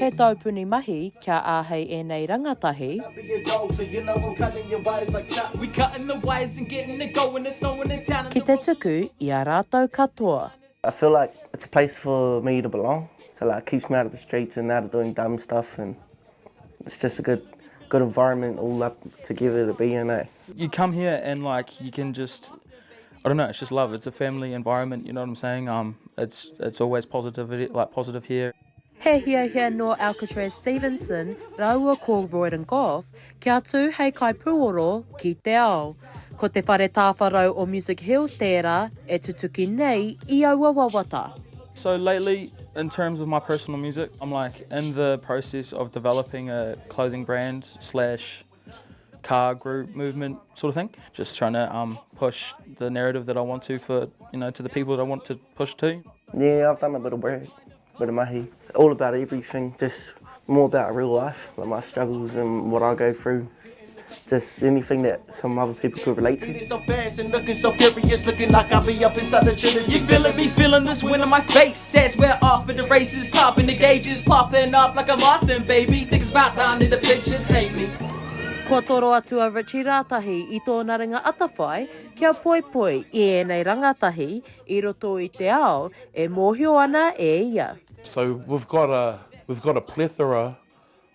He taupuni mahi kia āhei e nei rangatahi. We cutting the wires and getting it going, it's snowing in town. Ki te tuku i a rātou katoa. I feel like it's a place for me to belong. So like it keeps me out of the streets and out of doing dumb stuff, and it's just a good environment all up together to be in. You come here and like you can just, I don't know, it's just love. It's a family environment, you know what I'm saying? It's always positivity, like positive here. He hia no Alcatrac Stevenson, raua ko Roydon Gough, kia tū hei kai puoro ki te ao. Ko te whare tāwharau o Music Hills tērā e tutuki nei I aua wawata. So lately, in terms of my personal music, I'm like in the process of developing a clothing brand / car group movement sort of thing. Just trying to push the narrative that I want to for, you know, to the people that I want to push to. Yeah, I've done a bit of work, bit of mahi. All about everything, just more about real life, like my struggles and what I go through. Just anything that some other people could relate to. So fast and looking so furious, looking like I'll be up inside the trilogy. You feeling me, feeling this wind in my face. Says we're off at the races, topping the gauges, popping up like I'm lost in, baby. Think it's about time that the picture take me. Kua toro atu a Richie Rātahi I tōna ringa atawhai, kia poi poi I ēnei rangatahi, I roto I te ao, e mōhio ana e ia. So we've got a plethora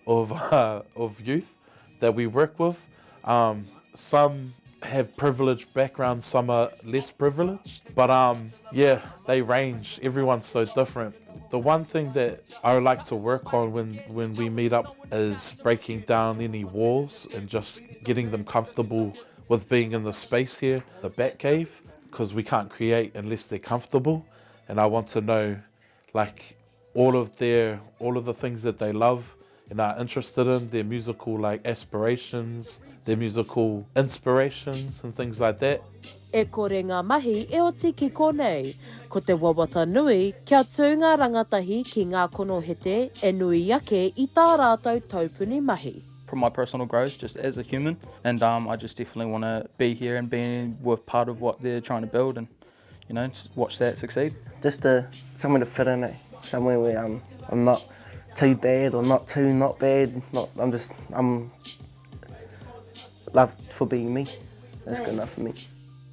of youth that we work with. Some have privileged backgrounds, some are less privileged, but yeah, they range. Everyone's so different. The one thing that I would like to work on when we meet up is breaking down any walls and just getting them comfortable with being in the space here, the Batcave, because we can't create unless they're comfortable. And I want to know, like, all of the things that they love and are interested in, their musical like aspirations, their musical inspirations and things like that. E kore ngā mahi e o tiki konei, ko te wawata nui kia tū ngā rangatahi ki ngā konohete e nui ake I tā rātou taupuni mahi. From my personal growth, just as a human, and I just definitely want to be here and be with part of what they're trying to build, and you know, watch that succeed. Just somewhere to fit in, somewhere where I'm not too bad or not too not bad. I'm loved for being me. That's good enough for me.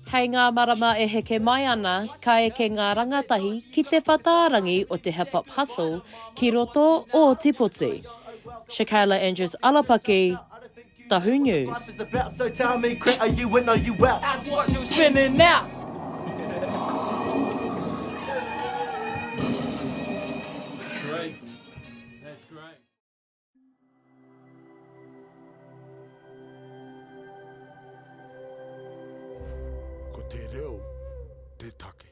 Hei ngā marama e heke mai ana, ka eke ngā rangatahi ki te whatarangi o te hip-hop hustle ki roto o Tipoti. Shakayla Andrews-Alapaki, Tahu News. So tell me, are you in or you out? That's what you're spinning now. Great. That's great. Ko te reo, te take.